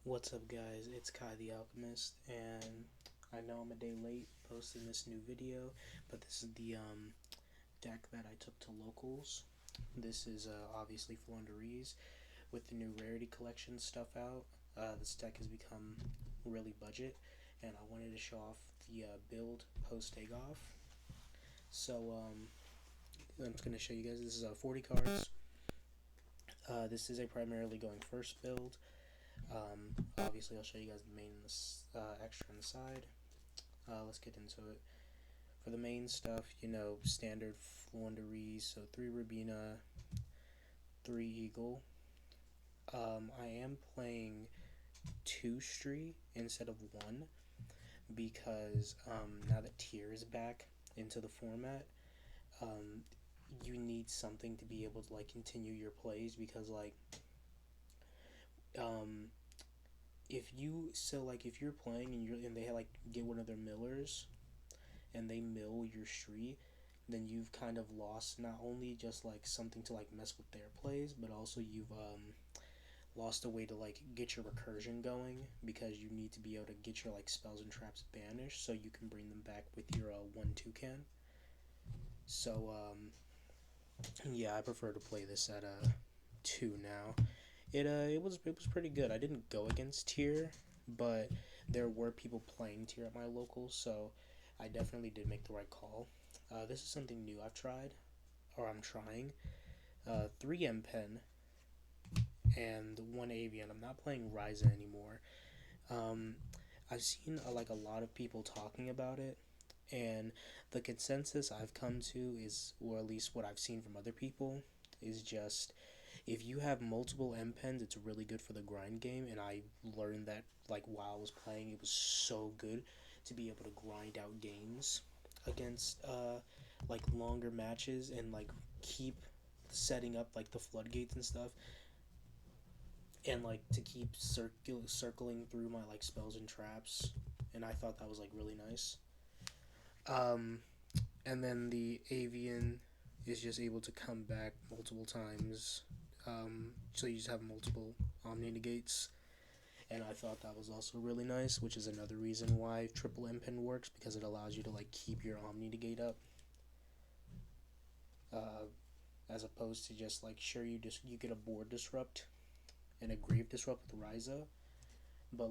What's up, guys? It's Kai the Alchemist, and I know I'm a day late posting this new video, but this is the deck that I took to locals. This is obviously Floowandereeze with the new rarity collection stuff out. This deck has become really budget, and I wanted to show off the build post AGOV. So I'm just gonna show you guys. This is 40 cards. This is a primarily going first build. Obviously, I'll show you guys the main and the extra on the side. Let's get into it. For the main stuff, standard Floowandereeze, so 3 Rubina, 3 Eagle. I am playing 2 Stree instead of 1 because now that Tier is back into the format, you need something to be able to continue your plays because um, if you're playing and they get one of their millers and they mill your Stree, then you've kind of lost not only just something to mess with their plays, but also you've lost a way to get your recursion going because you need to be able to get your spells and traps banished so you can bring them back with your 1-2 can. So yeah, I prefer to play this at 2 now. It was pretty good. I didn't go against Tier, but there were people playing Tier at my local, so I definitely did make the right call. This is something new I've tried, or I'm trying. 3 M Pen and 1 Avian. I'm not playing Ryza anymore. Um, I've seen a lot of people talking about it, and the consensus I've come to is, or at least what I've seen from other people, is just if you have multiple M pens, it's really good for the grind game. And I learned that while I was playing, it was so good to be able to grind out games against longer matches and keep setting up the floodgates and stuff, and to keep circling through my spells and traps. And I thought that was really nice. Um, and then the Avian is just able to come back multiple times. So you just have multiple Omni negates, and I thought that was also really nice, which is another reason why triple M pen works, because it allows you to keep your Omni negate up, as opposed to just sure you get a board disrupt and a grave disrupt with Ryza, but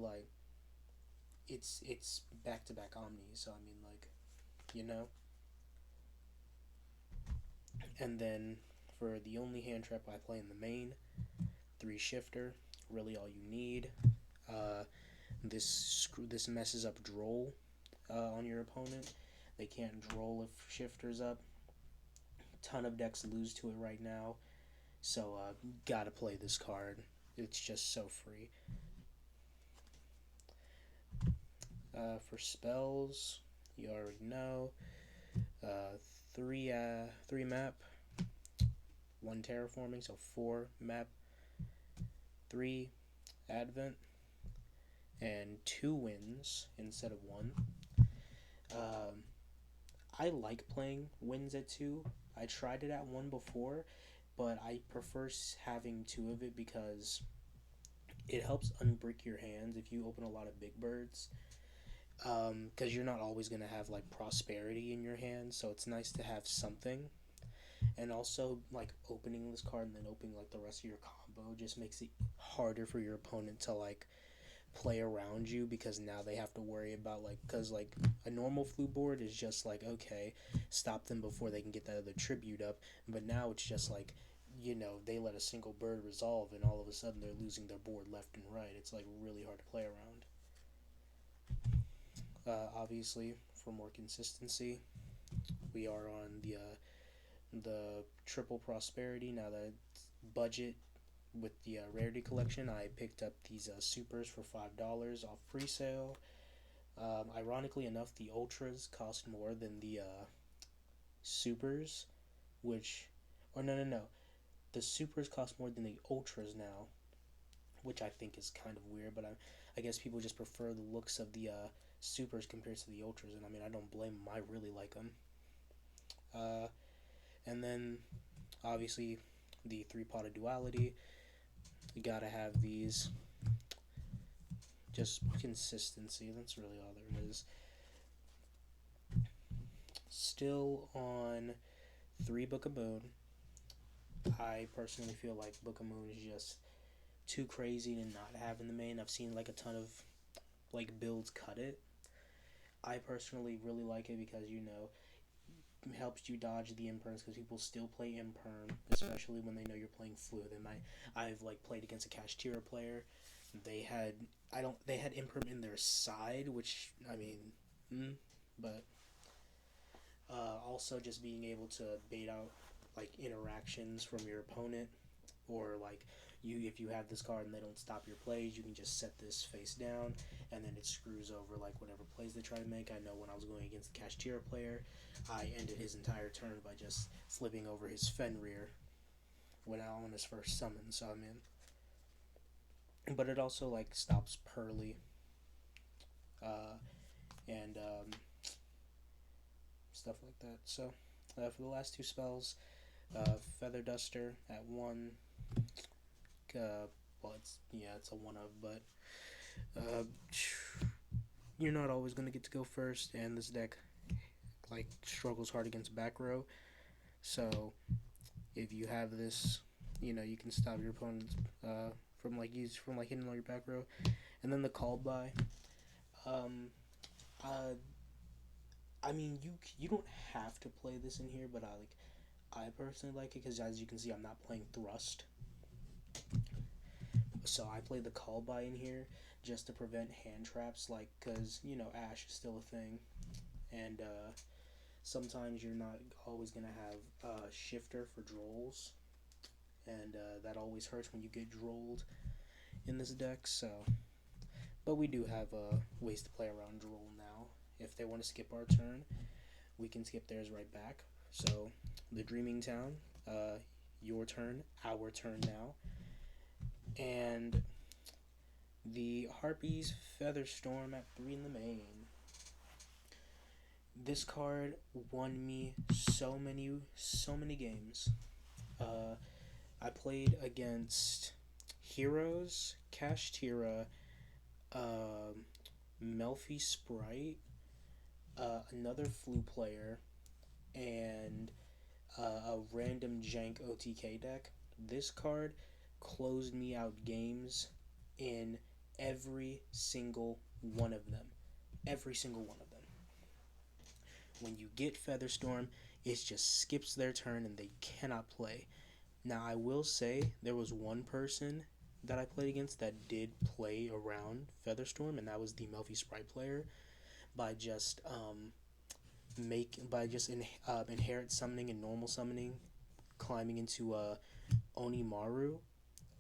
it's back to back Omni, so I mean you know. And then for the only hand trap I play in the main, 3 shifter, really all you need. Uh, this messes up Droll on your opponent. They can't Droll if shifter's up. Ton of decks lose to it right now, so gotta play this card. It's just so free. For spells, you already know. Uh, three map, 1 terraforming, so 4 map, 3 advent, and 2 wins instead of 1. Um, I like playing wins at 2. I tried it at 1 before, but I prefer having 2 of it because it helps unbrick your hands if you open a lot of big birds. Because you're not always going to have prosperity in your hand, so it's nice to have something. And also opening this card and then opening the rest of your combo just makes it harder for your opponent to play around you, because now they have to worry about because a normal flu board is just okay, stop them before they can get that other tribute up, but now it's just they let a single bird resolve and all of a sudden they're losing their board left and right. It's really hard to play around. Obviously, for more consistency, we are on the triple prosperity now that budget. With the rarity collection, I picked up these supers for $5 off pre-sale. Ironically enough, the ultras cost more than the supers, which, or no, the supers cost more than the ultras now, which I think is kind of weird. But I guess people just prefer the looks of the supers compared to the ultras, and I mean I don't blame them. I really like them. And then obviously the 3 pot of duality. You gotta have these. Just consistency. That's really all there is. Still on 3 Book of Moon. I personally feel like Book of Moon is just too crazy to not have in the main. I've seen like a ton of like builds cut it. I personally really like it because it helps you dodge the imperms because people still play imperm, especially when they know you're playing flu. I've like played against a Kashtira player. They had they had imperm in their side, which I mean, but also just being able to bait out like interactions from your opponent, or like if you have this card and they don't stop your plays, you can just set this face down and then it screws over like whatever plays they try to make. I know when I was going against the Kashtira player, I ended his entire turn by just flipping over his Fenrir when on his first summon. So I mean, but it also like stops Pearly, and stuff like that. So for the last 2 spells, Feather Duster at 1. Well, it's a 1 of, but you're not always gonna get to go first, and this deck like struggles hard against back row. So if you have this, you can stop your opponent from hitting on your back row, and then the call by. I mean, you don't have to play this in here, but I personally like it because, as you can see, I'm not playing Thrust. So I play the call by in here just to prevent hand traps, because Ash is still a thing, and sometimes you're not always gonna have Shifter for Drolls, and that always hurts when you get drolled in this deck. So, but we do have ways to play around Droll now. If they want to skip our turn, we can skip theirs right back. So the Dreaming Town, your turn, our turn now. And the Harpies Featherstorm at 3 in the main. This card won me so many games. I played against Heroes, Kashtira, Melfi Sprite, another Flu player, and a random jank OTK deck. This card closed me out games in every single one of them. Every single one of them. When you get Featherstorm, it just skips their turn and they cannot play. Now, I will say there was one person that I played against that did play around Featherstorm, and that was the Melfi Sprite player, by just inherit summoning and normal summoning, climbing into Onimaru,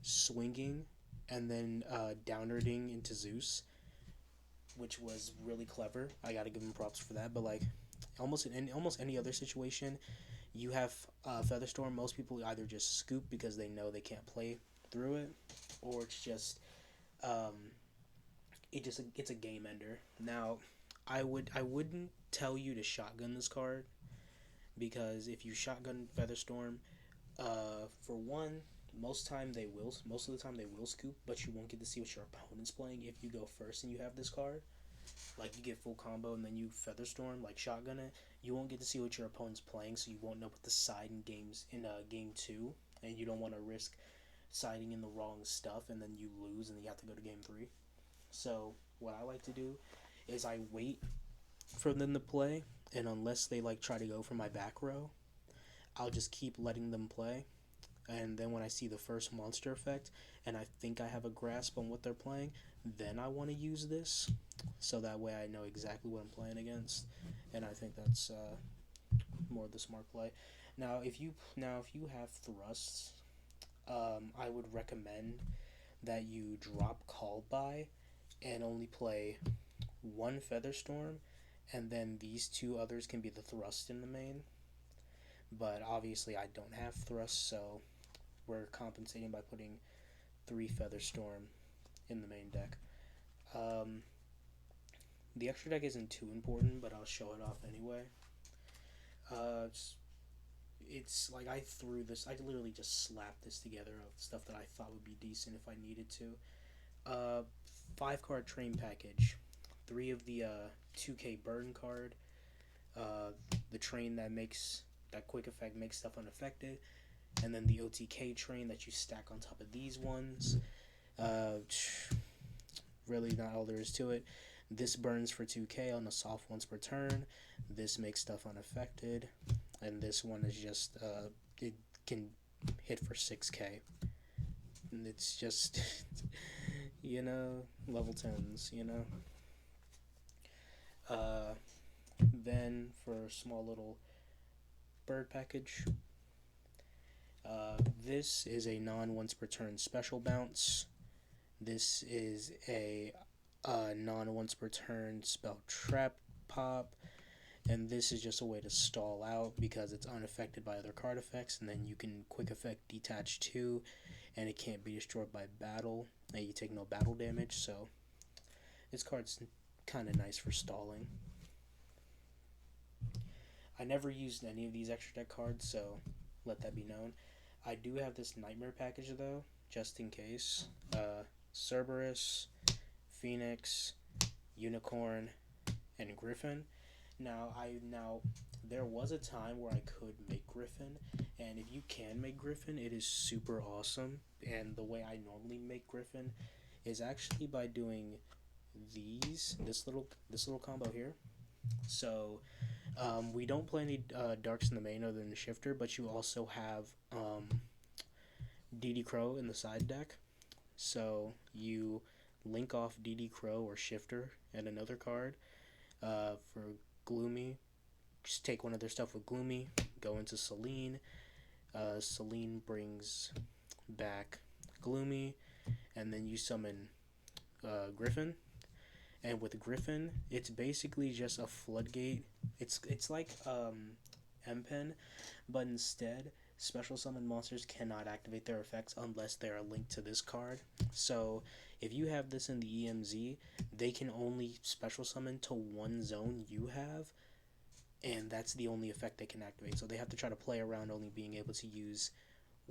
swinging, and then downerding into Zeus, which was really clever. I gotta give him props for that. But almost in almost any other situation, you have Featherstorm. Most people either just scoop because they know they can't play through it, or it's just it's a game ender. Now, I wouldn't tell you to shotgun this card, because if you shotgun Featherstorm, for one, most of the time they will scoop, but you won't get to see what your opponent's playing if you go first and you have this card. Like, you get full combo and then you Featherstorm, like shotgun it, you won't get to see what your opponent's playing, so you won't know what to side in game 2, and you don't want to risk siding in the wrong stuff and then you lose and you have to go to game 3. So what I like to do is I wait for them to play, and unless they try to go for my back row, I'll just keep letting them play. And then when I see the first monster effect and I think I have a grasp on what they're playing, then I want to use this, so that way I know exactly what I'm playing against. And I think that's more the smart play. Now if you have thrusts, I would recommend that you drop Call By and only play 1 Featherstorm, and then these 2 others can be the thrust in the main. But obviously I don't have thrust, so we're compensating by putting 3 Featherstorm in the main deck. The extra deck isn't too important, but I'll show it off anyway. It's like I literally just slapped this together of stuff that I thought would be decent if I needed to. 5 card train package, 3 of the 2K burn card, uh, the train that makes that quick effect makes stuff unaffected, and then the OTK train that you stack on top of these ones. Uh, really, not all there is to it. This burns for 2K on the soft once per turn. This makes stuff unaffected, and this one is just it can hit for 6K. And it's just level 10s. Uh, then for a small little bird package, this is a non once per turn special bounce. This is a non once per turn spell trap pop, and this is just a way to stall out because it's unaffected by other card effects, and then you can quick effect detach 2, and it can't be destroyed by battle, and you take no battle damage, so this card's kind of nice for stalling. I never used any of these extra deck cards, so let that be known. I do have this Nightmare package, though, just in case. Cerberus, Phoenix, Unicorn, and Griffin. Now, there was a time where I could make Griffin, and if you can make Griffin, it is super awesome. And the way I normally make Griffin is actually by doing this little combo here. So we don't play any darks in the main other than the shifter, but you also have DD Crow in the side deck. So you link off DD Crow or shifter and another card for Gloomy. Just take one of their stuff with Gloomy, go into Celine. Celine brings back Gloomy, and then you summon Griffin. And with Griffin, it's basically just a floodgate. It's like M-Pen, but instead, special summon monsters cannot activate their effects unless they are linked to this card. So if you have this in the EMZ, they can only special summon to one zone you have, and that's the only effect they can activate. So they have to try to play around only being able to use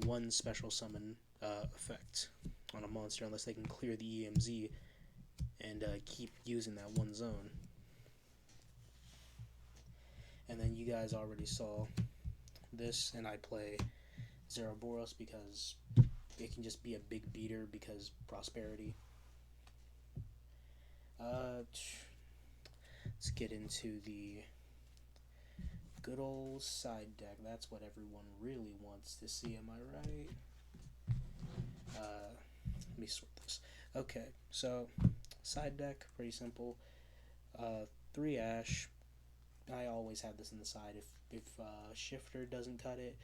one special summon effect on a monster unless they can clear the EMZ and keep using that one zone. And then you guys already saw this, and I play Zeraboros because it can just be a big beater because prosperity. Let's get into the good old side deck. That's what everyone really wants to see, am I right? Let me sort this. Okay, so side deck, pretty simple. 3 Ash. I always have this in the side. If Shifter doesn't cut it,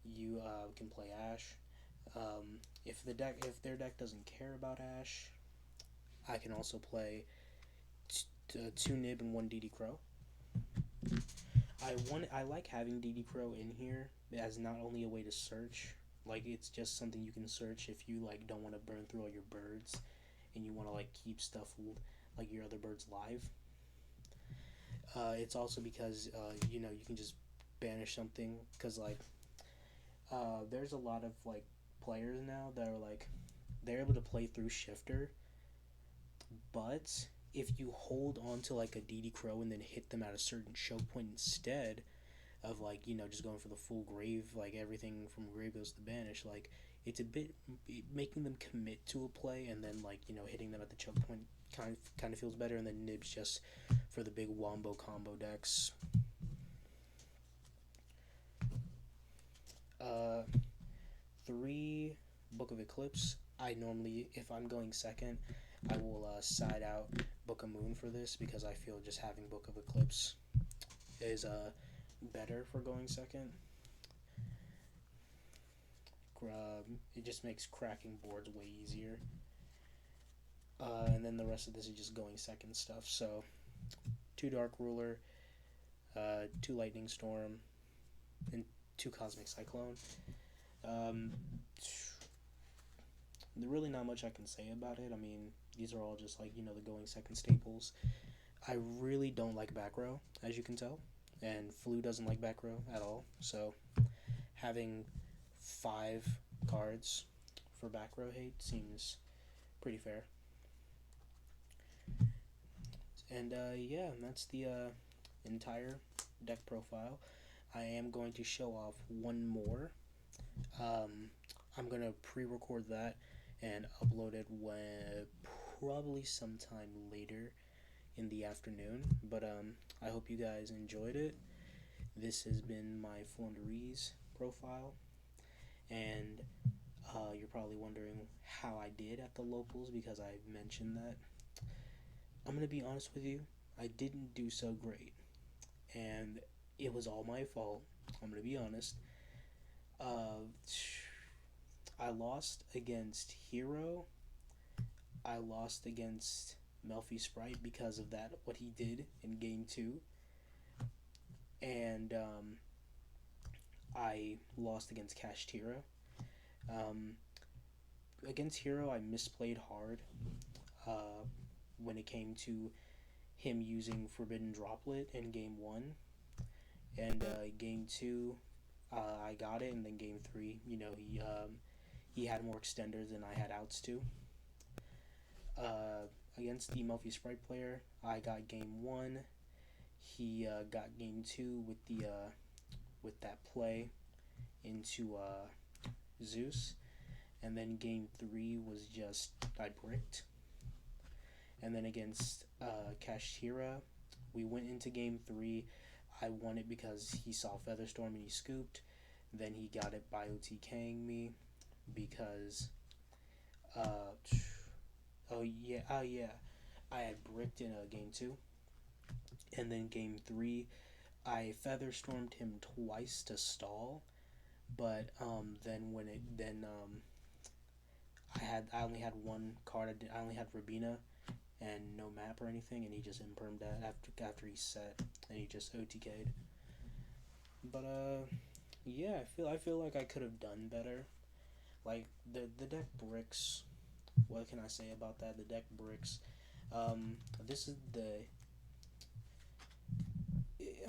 you can play Ash. If their deck doesn't care about Ash, I can also play 2 Nib and 1 DD Crow. I like having DD Crow in here as not only a way to search, like it's just something you can search if you like don't want to burn through all your birds and you want to like keep stuff like your other birds live. It's also because you can just banish something because like there's a lot of like players now that are like they're able to play through Shifter, but if you hold on to like a DD Crow and then hit them at a certain choke point instead of like just going for the full grave, like everything from grave goes to banish, like it's a bit making them commit to a play and then like hitting them at the choke point kind of feels better. And then Nibs just for the big wombo combo decks. 3 Book of Eclipse. I normally, if I'm going second, I will side out Book of Moon for this because I feel just having Book of Eclipse is better for going second. It just makes cracking boards way easier. And then the rest of this is just going second stuff. So 2 Dark Ruler, 2 Lightning Storm, and 2 Cosmic Cyclone. Really not much I can say about it. I mean, these are all just like, the going second staples. I really don't like back row, as you can tell, and Flu doesn't like back row at all. So having 5 cards for back row hate seems pretty fair. And yeah, that's the entire deck profile. I am going to show off one more. Um, I'm gonna pre-record that and upload it when probably sometime later in the afternoon. But I hope you guys enjoyed it. This has been my Floowandereeze profile, and you're probably wondering how I did at the locals because I mentioned that. I'm gonna be honest with you. I didn't do so great, and it was all my fault. I'm gonna be honest. Uh, I lost against Hero. I lost against Melfi Sprite because of that, what he did in game two. And I lost against Kashtira. Um, Against Hero, I misplayed hard when it came to him using Forbidden Droplet in game one. And game two, I got it. And then game three, he had more extenders than I had outs to. Against the Melfi Sprite player, I got game one. He got game two with that play into Zeus, and then game three was just I bricked. And then against Kashtira, we went into game three. I won it because he saw Featherstorm and he scooped. Then he got it by OTKing me because uh, yeah, I had bricked in game two, and then game three I Featherstormed him twice to stall, but then when it then I only had one card. I only had Rabina and no map or anything, and he just impermed that after he set, and he just OTK'd. But yeah, I feel like I could have done better. Like the deck bricks. What can I say about that? The deck bricks. This is the.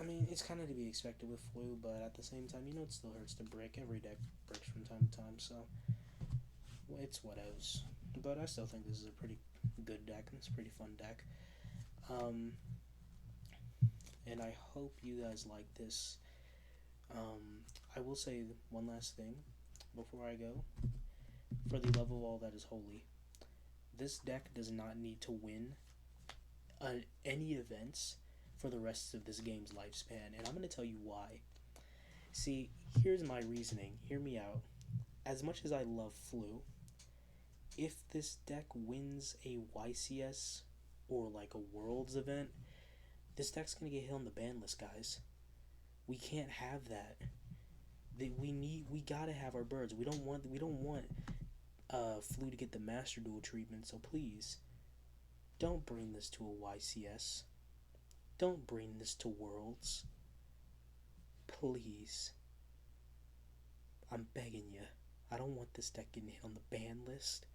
I mean, it's kind of to be expected with Flu, but at the same time, it still hurts to brick. Every deck bricks from time to time, so it's whatevs. But I still think this is a pretty good deck. It's a pretty fun deck. Um, and I hope you guys like this. I will say one last thing before I go. For the love of all that is holy, this deck does not need to win any events for the rest of this game's lifespan, and I'm going to tell you why. See, here's my reasoning. Hear me out. As much as I love Flu, if this deck wins a YCS or like a Worlds event, this deck's going to get hit on the ban list, guys. We can't have that. We gotta have our birds. We don't want Flu to get the Master Duel treatment. So please, don't bring this to a YCS. Don't bring this to Worlds. Please, I'm begging you. I don't want this deck getting hit on the ban list.